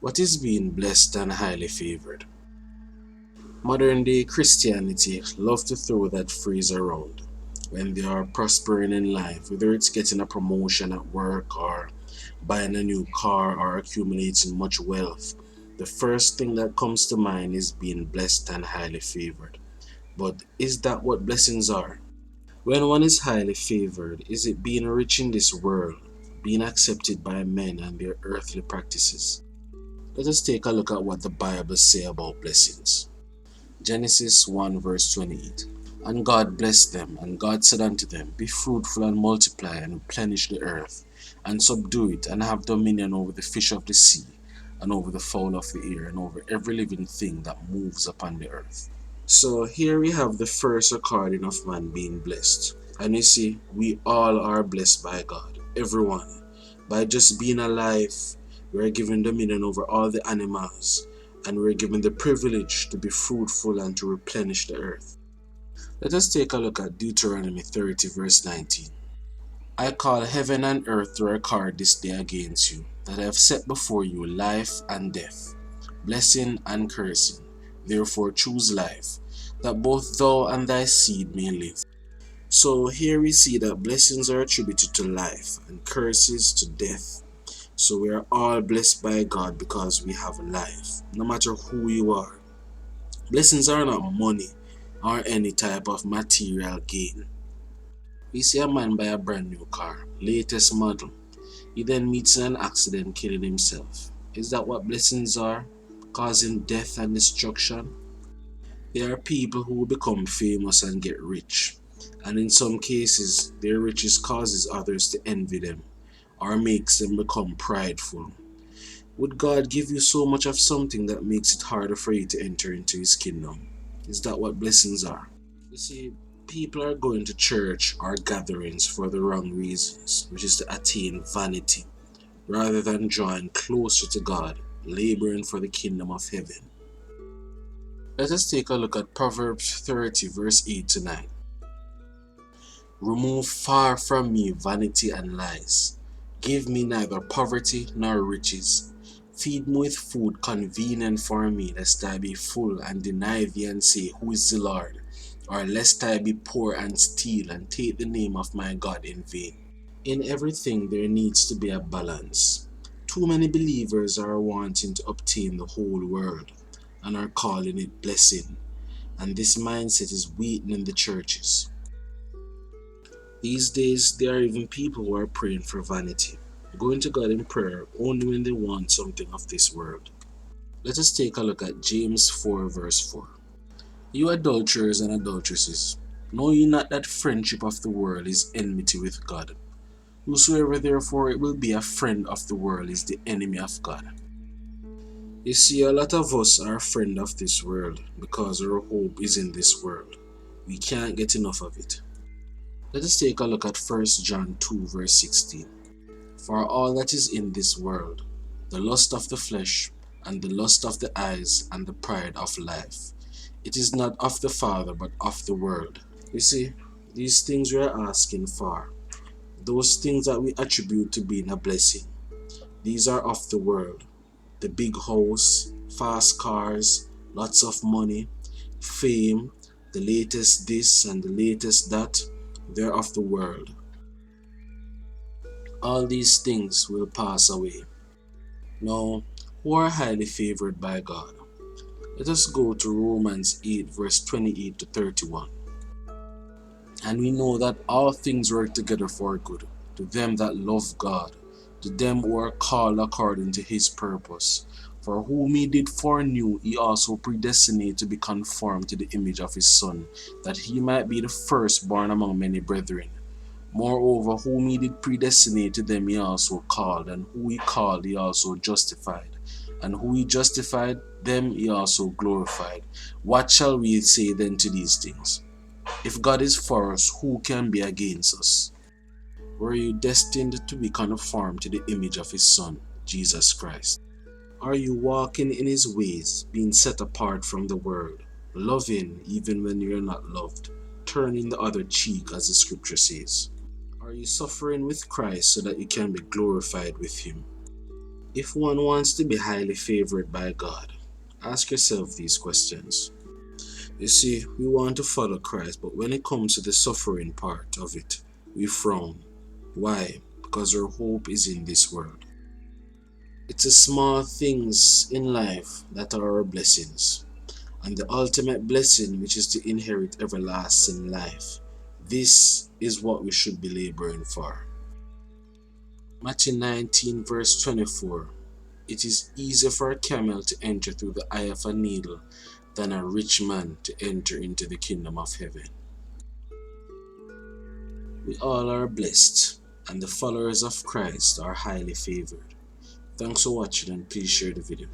What is being blessed and highly favored? Modern day Christianity love to throw that phrase around when they are prospering in life, whether it's getting a promotion at work or buying a new car or accumulating much wealth. The first thing that comes to mind is being blessed and highly favored. But is that what blessings are? When one is highly favored, is it being rich in this world, being accepted by men and their earthly practices? Let us take a look at what the Bible says about blessings. Genesis 1 verse 28. And God blessed them, and God said unto them, Be fruitful and multiply, and replenish the earth, and subdue it, and have dominion over the fish of the sea, and over the fowl of the air, and over every living thing that moves upon the earth. So here we have the first recording of man being blessed. And you see, we all are blessed by God, everyone. By just being alive, we are given dominion over all the animals, and we are given the privilege to be fruitful and to replenish the earth. Let us take a look at Deuteronomy 30 verse 19. I call heaven and earth to record this day against you, that I have set before you life and death, blessing and cursing. Therefore choose life, that both thou and thy seed may live. So here we see that blessings are attributed to life and curses to death. So we are all blessed by God because we have life, no matter who you are. Blessings are not money or any type of material gain. We see a man buy a brand new car, latest model. He then meets an accident, killing himself. Is that what blessings are? Causing death and destruction? There are people who become famous and get rich, and in some cases, their riches causes others to envy them or makes them become prideful. Would God give you so much of something that makes it harder for you to enter into His kingdom? Is that what blessings are? You see, people are going to church or gatherings for the wrong reasons, which is to attain vanity, rather than drawing closer to God, laboring for the kingdom of heaven. Let us take a look at Proverbs 30 verse 8 to 9. Remove far from me vanity and lies. Give me neither poverty nor riches. Feed me with food convenient for me, lest I be full and deny thee and say, Who is the Lord? Or lest I be poor and steal and take the name of my God in vain. In everything there needs to be a balance. Too many believers are wanting to obtain the whole world and are calling it blessing, and this mindset is weakening the churches. These days, there are even people who are praying for vanity, going to God in prayer only when they want something of this world. Let us take a look at James 4 verse 4. You adulterers and adulteresses, know ye not that friendship of the world is enmity with God? Whosoever therefore it will be a friend of the world is the enemy of God. You see, a lot of us are a friend of this world because our hope is in this world. We can't get enough of it. Let us take a look at 1 John 2 verse 16. For all that is in this world, the lust of the flesh, and the lust of the eyes, and the pride of life, it is not of the Father, but of the world. You see, these things we are asking for, those things that we attribute to being a blessing, these are of the world. The big house, fast cars, lots of money, fame, the latest this and the latest that, they're of the world. All these things will pass away. Now, who are highly favored by God? Let us go to Romans 8 verse 28 to 31. And we know that all things work together for good, to them that love God, to them who are called according to His purpose. For whom He did foreknew, He also predestinate to be conformed to the image of His Son, that He might be the firstborn among many brethren. Moreover, whom He did predestinate, to them He also called, and who He called He also justified, and who He justified, them He also glorified. What shall we say then to these things? If God is for us, who can be against us? Were you destined to be conformed to the image of His Son, Jesus Christ? Are you walking in His ways, being set apart from the world, loving even when you are not loved, turning the other cheek as the scripture says? Are you suffering with Christ so that you can be glorified with Him? If one wants to be highly favored by God, ask yourself these questions. You see, we want to follow Christ, but when it comes to the suffering part of it, we frown. Why? Because our hope is in this world. It's the small things in life that are our blessings, and the ultimate blessing, which is to inherit everlasting life. This is what we should be laboring for. Matthew 19, verse 24. It is easier for a camel to enter through the eye of a needle than a rich man to enter into the kingdom of heaven. We all are blessed, and the followers of Christ are highly favored. Thanks for watching, and please share the video.